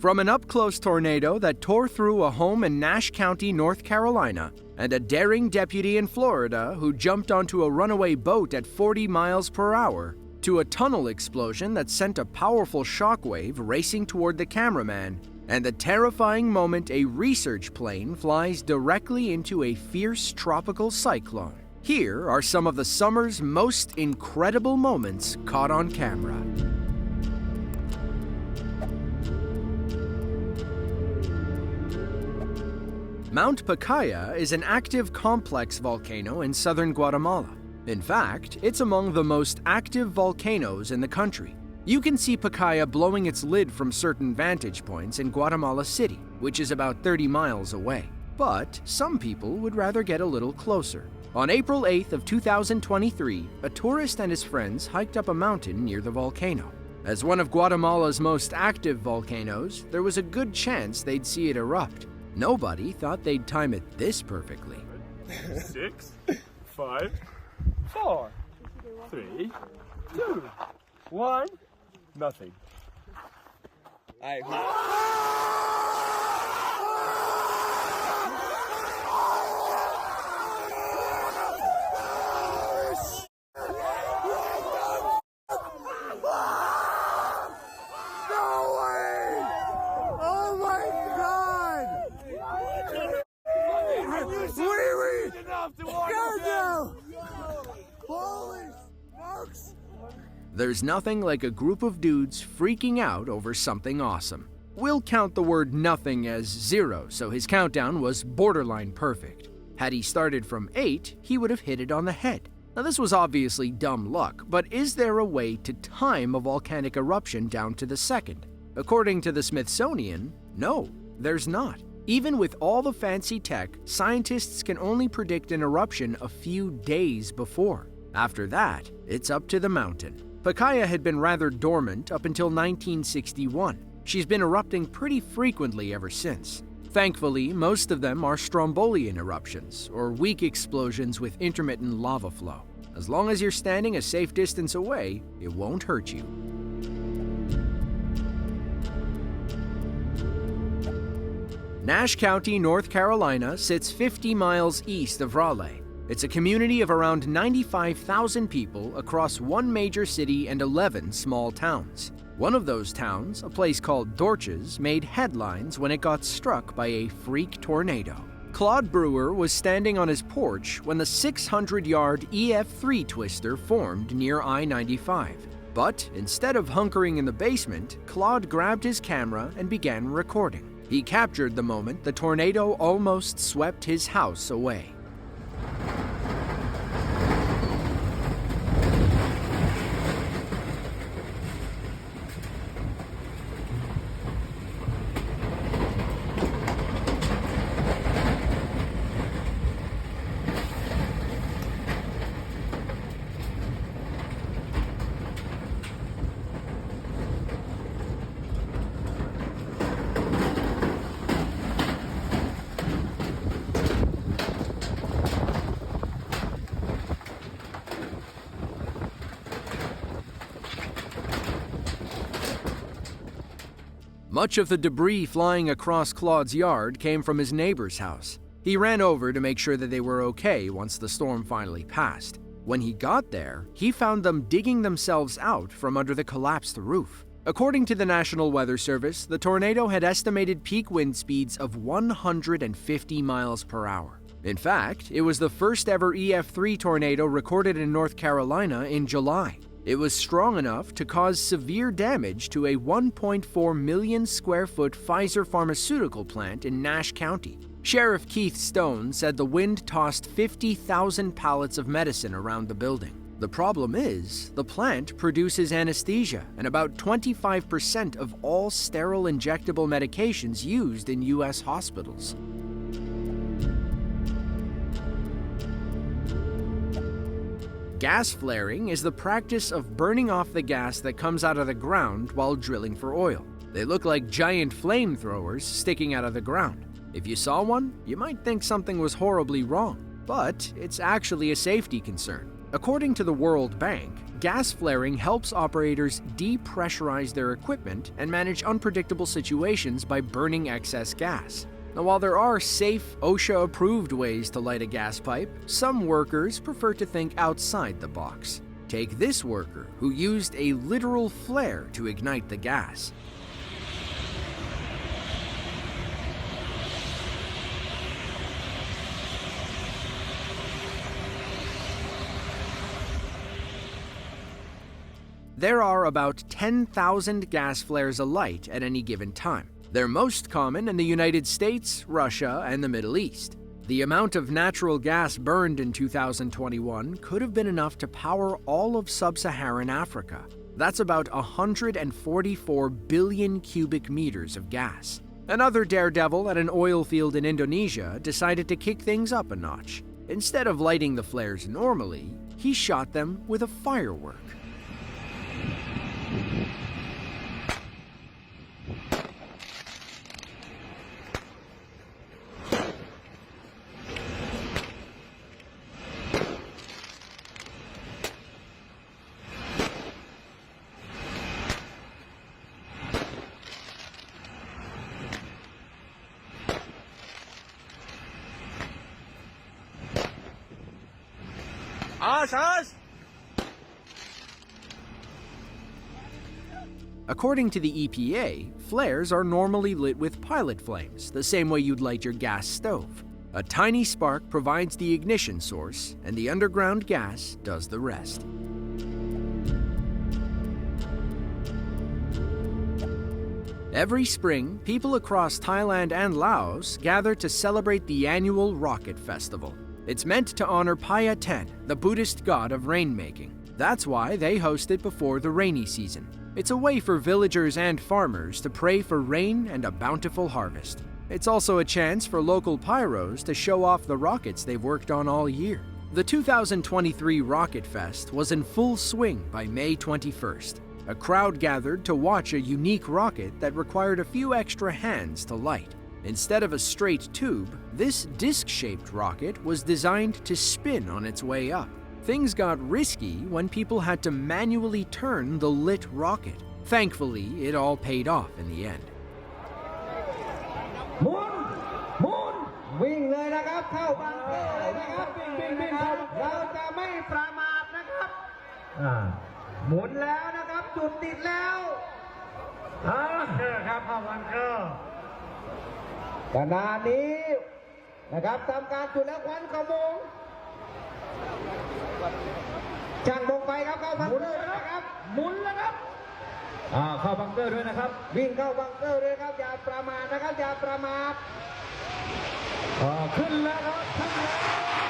From an up-close tornado that tore through a home in Nash County, North Carolina, and a daring deputy in Florida who jumped onto a runaway boat at 40 miles per hour, to a tunnel explosion that sent a powerful shockwave racing toward the cameraman, and the terrifying moment a research plane flies directly into a fierce tropical cyclone. Here are some of the summer's most incredible moments caught on camera. Mount Pacaya is an active complex volcano in southern Guatemala. In fact, it's among the most active volcanoes in the country. You can see Pacaya blowing its lid from certain vantage points in Guatemala City, which is about 30 miles away. But some people would rather get a little closer. On April 8th of 2023, a tourist and his friends hiked up a mountain near the volcano. As one of Guatemala's most active volcanoes, there was a good chance they'd see it erupt. Nobody thought they'd time it this perfectly. 6, 5, 4, 3, 2, 1, nothing. There's nothing like a group of dudes freaking out over something awesome. We'll count the word nothing as 0, so his countdown was borderline perfect. Had he started from 8, he would have hit it on the head. Now this was obviously dumb luck, but is there a way to time a volcanic eruption down to the second? According to the Smithsonian, no, there's not. Even with all the fancy tech, scientists can only predict an eruption a few days before. After that, it's up to the mountain. Pacaya had been rather dormant up until 1961. She's been erupting pretty frequently ever since. Thankfully, most of them are strombolian eruptions, or weak explosions with intermittent lava flow. As long as you're standing a safe distance away, it won't hurt you. Nash County, North Carolina sits 50 miles east of Raleigh. It's a community of around 95,000 people across one major city and 11 small towns. One of those towns, a place called Dorches, made headlines when it got struck by a freak tornado. Claude Brewer was standing on his porch when the 600-yard EF3 twister formed near I-95. But instead of hunkering in the basement, Claude grabbed his camera and began recording. He captured the moment the tornado almost swept his house away. Much of the debris flying across Claude's yard came from his neighbor's house. He ran over to make sure that they were okay once the storm finally passed. When he got there, he found them digging themselves out from under the collapsed roof. According to the National Weather Service, the tornado had estimated peak wind speeds of 150 miles per hour. In fact, it was the first ever EF3 tornado recorded in North Carolina in July. It was strong enough to cause severe damage to a 1.4 million square foot Pfizer pharmaceutical plant in Nash County. Sheriff Keith Stone said the wind tossed 50,000 pallets of medicine around the building. The problem is, the plant produces anesthesia and about 25% of all sterile injectable medications used in U.S. hospitals. Gas flaring is the practice of burning off the gas that comes out of the ground while drilling for oil. They look like giant flamethrowers sticking out of the ground. If you saw one, you might think something was horribly wrong, but it's actually a safety concern. According to the World Bank, gas flaring helps operators depressurize their equipment and manage unpredictable situations by burning excess gas. Now, while there are safe, OSHA-approved ways to light a gas pipe, some workers prefer to think outside the box. Take this worker, who used a literal flare to ignite the gas. There are about 10,000 gas flares alight at any given time. They're most common in the United States, Russia, and the Middle East. The amount of natural gas burned in 2021 could have been enough to power all of sub-Saharan Africa. That's about 144 billion cubic meters of gas. Another daredevil at an oil field in Indonesia decided to kick things up a notch. Instead of lighting the flares normally, he shot them with a firework. According to the EPA, flares are normally lit with pilot flames, the same way you'd light your gas stove. A tiny spark provides the ignition source, and the underground gas does the rest. Every spring, people across Thailand and Laos gather to celebrate the annual Rocket Festival. It's meant to honor Phaya Ten, the Buddhist god of rainmaking. That's why they host it before the rainy season. It's a way for villagers and farmers to pray for rain and a bountiful harvest. It's also a chance for local pyros to show off the rockets they've worked on all year. The 2023 Rocket Fest was in full swing by May 21st. A crowd gathered to watch a unique rocket that required a few extra hands to light. Instead of a straight tube, this disc-shaped rocket was designed to spin on its way up. Things got risky when people had to manually turn the lit rocket. Thankfully, it all paid off in the end. หมุนวิ่งเลยนะครับเข้าบังเกอร์เลยนะครับวิ่งเราจะไม่ประมาทนะครับหมุนแล้วนะครับจุดติดแล้วบังเกอร์ครับเข้าบังเกอร์ขณะนี้นะครับทำการจุดแล้วควันขโมงช่างบงไฟครับเข้าบังเกอร์นะครับหมุนแล้วครับเข้าบังเกอร์ด้วยนะครับวิ่งเข้าบังเกอร์ด้วยครับอย่าประมาทนะครับอย่าประมาทขึ้นแล้วครับขึ้นแล้ว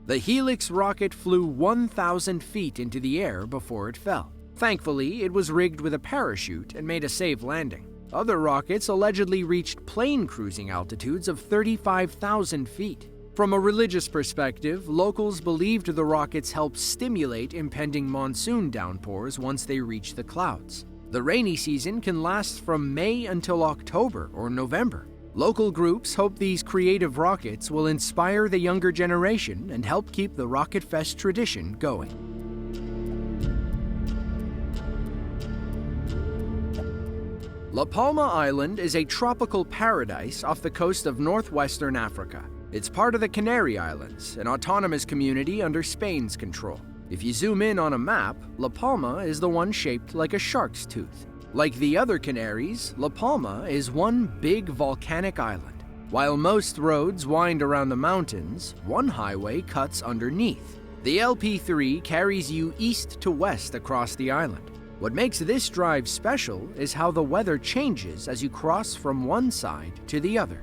The Helix rocket flew 1,000 feet into the air before it fell. Thankfully, it was rigged with a parachute and made a safe landing. Other rockets allegedly reached plane cruising altitudes of 35,000 feet. From a religious perspective, locals believed the rockets helped stimulate impending monsoon downpours once they reach the clouds. The rainy season can last from May until October or November. Local groups hope these creative rockets will inspire the younger generation and help keep the Rocket Fest tradition going. La Palma Island is a tropical paradise off the coast of northwestern Africa. It's part of the Canary Islands, an autonomous community under Spain's control. If you zoom in on a map, La Palma is the one shaped like a shark's tooth. Like the other Canaries, La Palma is one big volcanic island. While most roads wind around the mountains, one highway cuts underneath. The LP3 carries you east to west across the island. What makes this drive special is how the weather changes as you cross from one side to the other.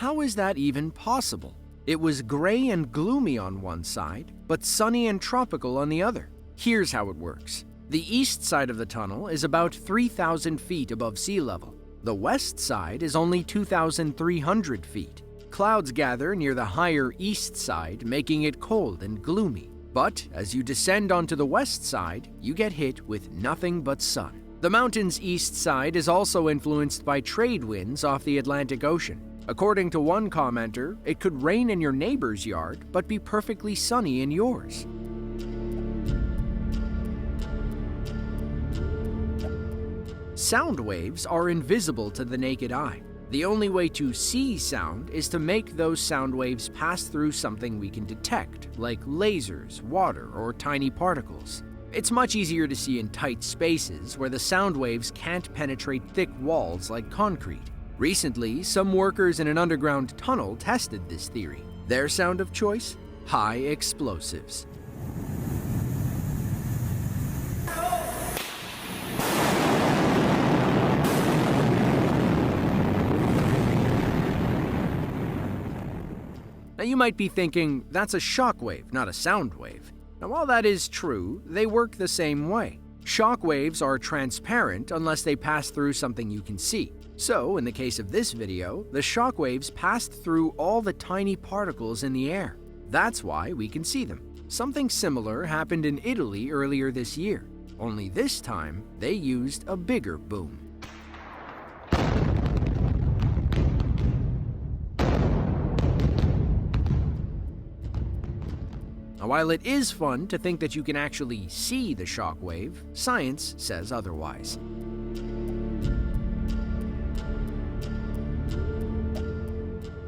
How is that even possible? It was gray and gloomy on one side, but sunny and tropical on the other. Here's how it works. The east side of the tunnel is about 3,000 feet above sea level. The west side is only 2,300 feet. Clouds gather near the higher east side, making it cold and gloomy. But as you descend onto the west side, you get hit with nothing but sun. The mountain's east side is also influenced by trade winds off the Atlantic Ocean. According to one commenter, it could rain in your neighbor's yard, but be perfectly sunny in yours. Sound waves are invisible to the naked eye. The only way to see sound is to make those sound waves pass through something we can detect, like lasers, water, or tiny particles. It's much easier to see in tight spaces where the sound waves can't penetrate thick walls like concrete. Recently, some workers in an underground tunnel tested this theory. Their sound of choice? High explosives. Now you might be thinking, that's a shock wave, not a sound wave. Now while that is true, they work the same way. Shock waves are transparent unless they pass through something you can see. So, in the case of this video, the shock waves passed through all the tiny particles in the air. That's why we can see them. Something similar happened in Italy earlier this year. Only this time, they used a bigger boom. Now, while it is fun to think that you can actually see the shock wave, science says otherwise.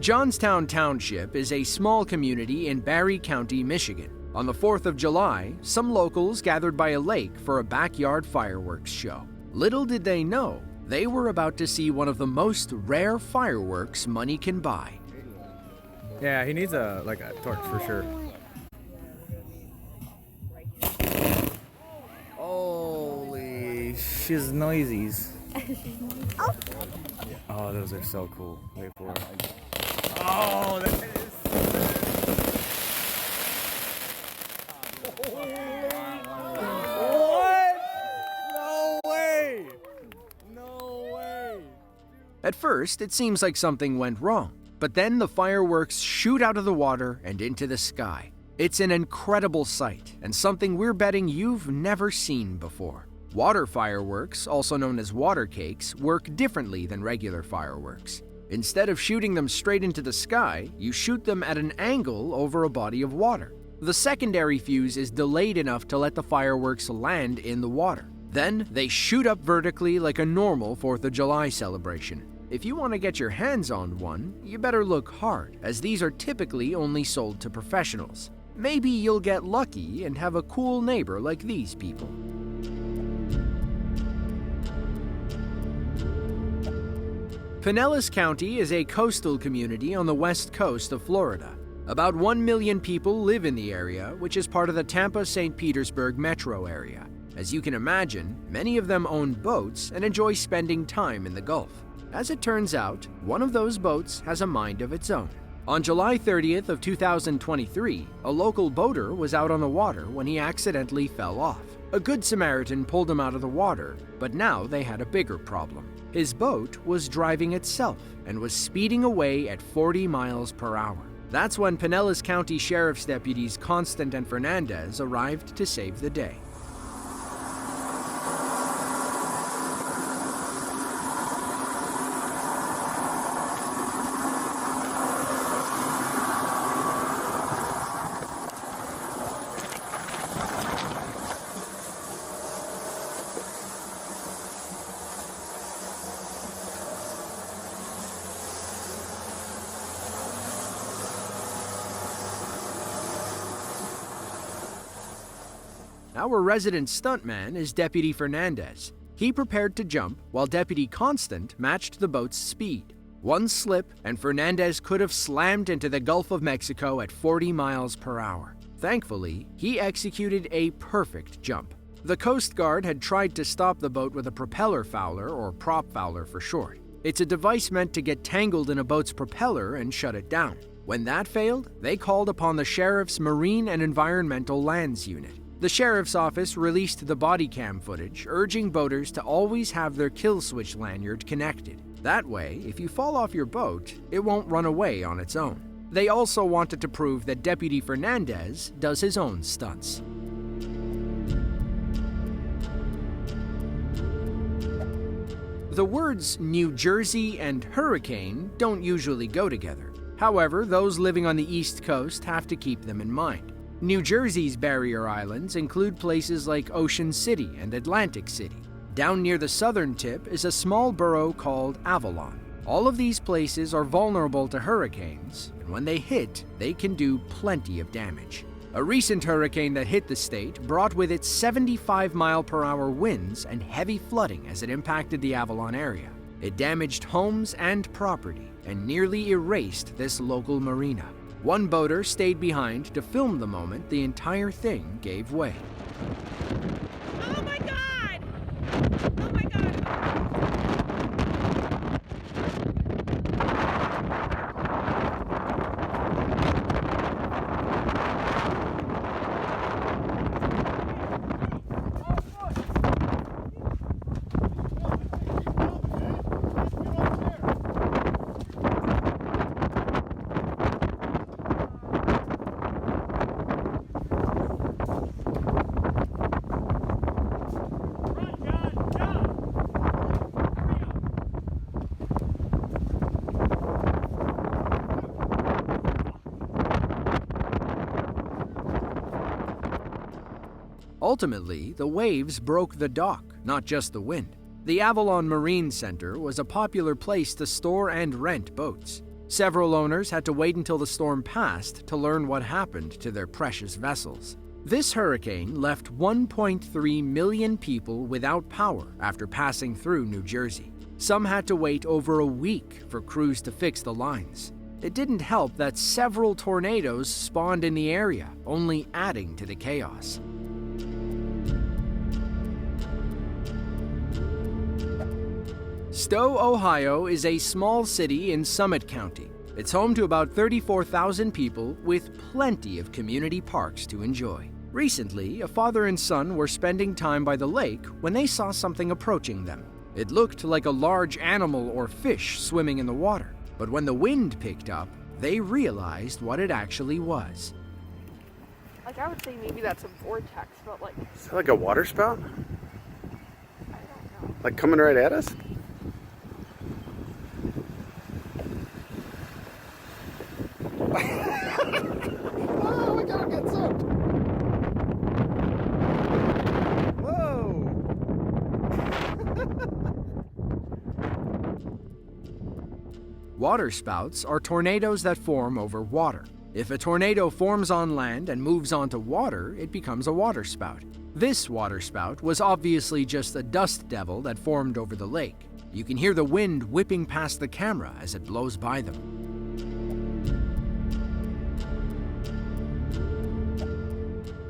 Johnstown Township is a small community in Barry County, Michigan. On the 4th of July, some locals gathered by a lake for a backyard fireworks show. Little did they know, they were about to see one of the most rare fireworks money can buy. Yeah, he needs a torch for sure. Holy shiz noisies. Oh, those are so cool. Wait for it. Oh, that is What? No way! No way! At first, it seems like something went wrong, but then the fireworks shoot out of the water and into the sky. It's an incredible sight, and something we're betting you've never seen before. Water fireworks, also known as water cakes, work differently than regular fireworks. Instead of shooting them straight into the sky, you shoot them at an angle over a body of water. The secondary fuse is delayed enough to let the fireworks land in the water. Then, they shoot up vertically like a normal 4th of July celebration. If you want to get your hands on one, you better look hard, as these are typically only sold to professionals. Maybe you'll get lucky and have a cool neighbor like these people. Pinellas County is a coastal community on the west coast of Florida. About 1 million people live in the area, which is part of the Tampa-St. Petersburg metro area. As you can imagine, many of them own boats and enjoy spending time in the Gulf. As it turns out, one of those boats has a mind of its own. On July 30th of 2023, a local boater was out on the water when he accidentally fell off. A good Samaritan pulled him out of the water, but now they had a bigger problem. His boat was driving itself and was speeding away at 40 miles per hour. That's when Pinellas County Sheriff's deputies Constant and Fernandez arrived to save the day. Our resident stuntman is Deputy Fernandez. He prepared to jump while Deputy Constant matched the boat's speed. One slip and Fernandez could have slammed into the Gulf of Mexico at 40 miles per hour. Thankfully, he executed a perfect jump. The Coast Guard had tried to stop the boat with a propeller fouler, or prop fouler for short. It's a device meant to get tangled in a boat's propeller and shut it down. When that failed, they called upon the Sheriff's Marine and Environmental Lands Unit. The Sheriff's Office released the body cam footage, urging boaters to always have their kill switch lanyard connected. That way, if you fall off your boat, it won't run away on its own. They also wanted to prove that Deputy Fernandez does his own stunts. The words New Jersey and hurricane don't usually go together. However, those living on the East Coast have to keep them in mind. New Jersey's barrier islands include places like Ocean City and Atlantic City. Down near the southern tip is a small borough called Avalon. All of these places are vulnerable to hurricanes, and when they hit, they can do plenty of damage. A recent hurricane that hit the state brought with it 75-mile-per-hour winds and heavy flooding as it impacted the Avalon area. It damaged homes and property and nearly erased this local marina. One boater stayed behind to film the moment the entire thing gave way. Oh my God! Oh my God! Ultimately, the waves broke the dock, not just the wind. The Avalon Marine Center was a popular place to store and rent boats. Several owners had to wait until the storm passed to learn what happened to their precious vessels. This hurricane left 1.3 million people without power after passing through New Jersey. Some had to wait over a week for crews to fix the lines. It didn't help that several tornadoes spawned in the area, only adding to the chaos. Stowe, Ohio is a small city in Summit County. It's home to about 34,000 people with plenty of community parks to enjoy. Recently, a father and son were spending time by the lake when they saw something approaching them. It looked like a large animal or fish swimming in the water, but when the wind picked up, they realized what it actually was. Like, I would say maybe that's a vortex, but like... Is that like a water spout? I don't know. Like coming right at us? Oh, we gotta get soaked. Whoa. Waterspouts are tornadoes that form over water. If a tornado forms on land and moves onto water, it becomes a waterspout. This waterspout was obviously just a dust devil that formed over the lake. You can hear the wind whipping past the camera as it blows by them.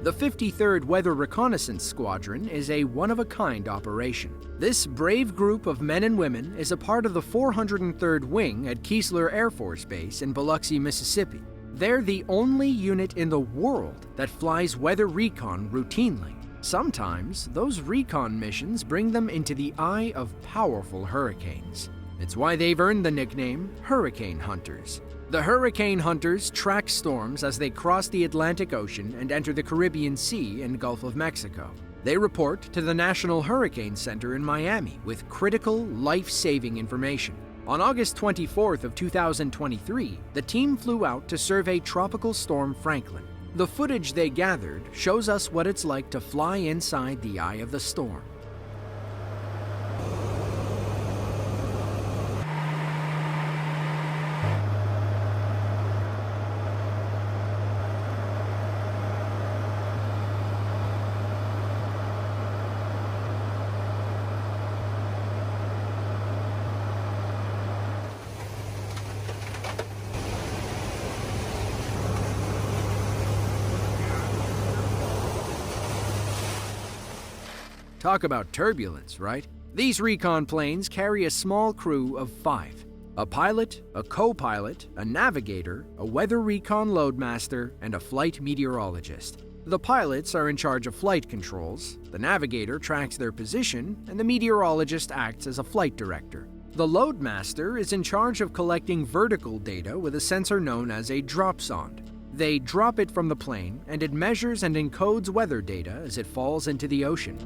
The 53rd Weather Reconnaissance Squadron is a one-of-a-kind operation. This brave group of men and women is a part of the 403rd Wing at Keesler Air Force Base in Biloxi, Mississippi. They're the only unit in the world that flies weather recon routinely. Sometimes, those recon missions bring them into the eye of powerful hurricanes. It's why they've earned the nickname Hurricane Hunters. The Hurricane Hunters track storms as they cross the Atlantic Ocean and enter the Caribbean Sea and Gulf of Mexico. They report to the National Hurricane Center in Miami with critical, life-saving information. On August 24th of 2023, the team flew out to survey Tropical Storm Franklin. The footage they gathered shows us what it's like to fly inside the eye of the storm. Talk about turbulence, right? These recon planes carry a small crew of 5. A pilot, a co-pilot, a navigator, a weather recon loadmaster, and a flight meteorologist. The pilots are in charge of flight controls, the navigator tracks their position, and the meteorologist acts as a flight director. The loadmaster is in charge of collecting vertical data with a sensor known as a dropsonde. They drop it from the plane, and it measures and encodes weather data as it falls into the ocean.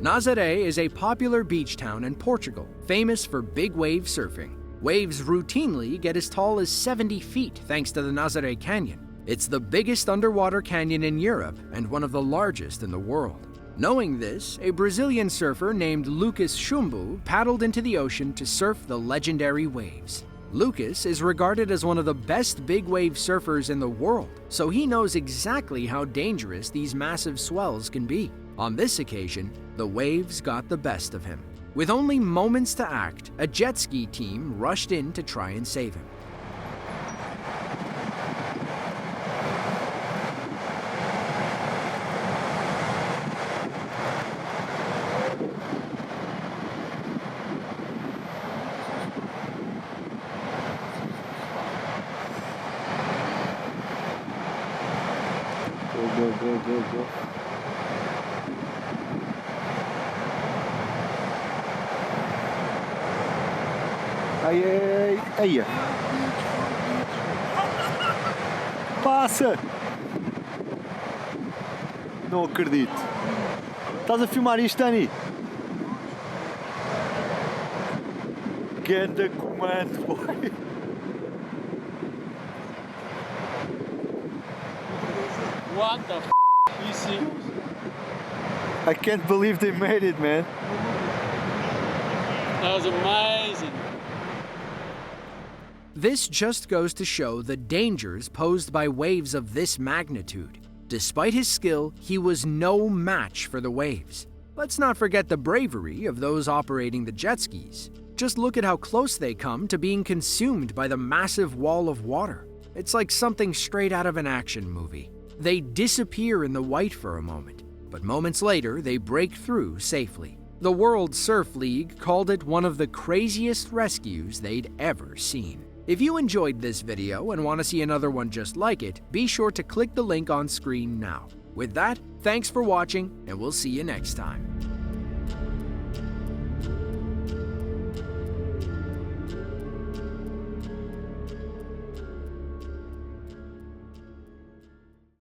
Nazaré is a popular beach town in Portugal, famous for big wave surfing. Waves routinely get as tall as 70 feet thanks to the Nazaré Canyon. It's the biggest underwater canyon in Europe and one of the largest in the world. Knowing this, a Brazilian surfer named Lucas Chumbo paddled into the ocean to surf the legendary waves. Lucas is regarded as one of the best big wave surfers in the world, so he knows exactly how dangerous these massive swells can be. On this occasion, the waves got the best of him. With only moments to act, a jet ski team rushed in to try and save him. Go. Ai. Passa! Não acredito. Estás a filmar isto, Dani? Ganda comando, boy. What the f***? You serious? I can't believe they made it, man. That was amazing. This just goes to show the dangers posed by waves of this magnitude. Despite his skill, he was no match for the waves. Let's not forget the bravery of those operating the jet skis. Just look at how close they come to being consumed by the massive wall of water. It's like something straight out of an action movie. They disappear in the white for a moment, but moments later they break through safely. The World Surf League called it one of the craziest rescues they'd ever seen. If you enjoyed this video and want to see another one just like it, be sure to click the link on screen now. With that, thanks for watching, and we'll see you next time.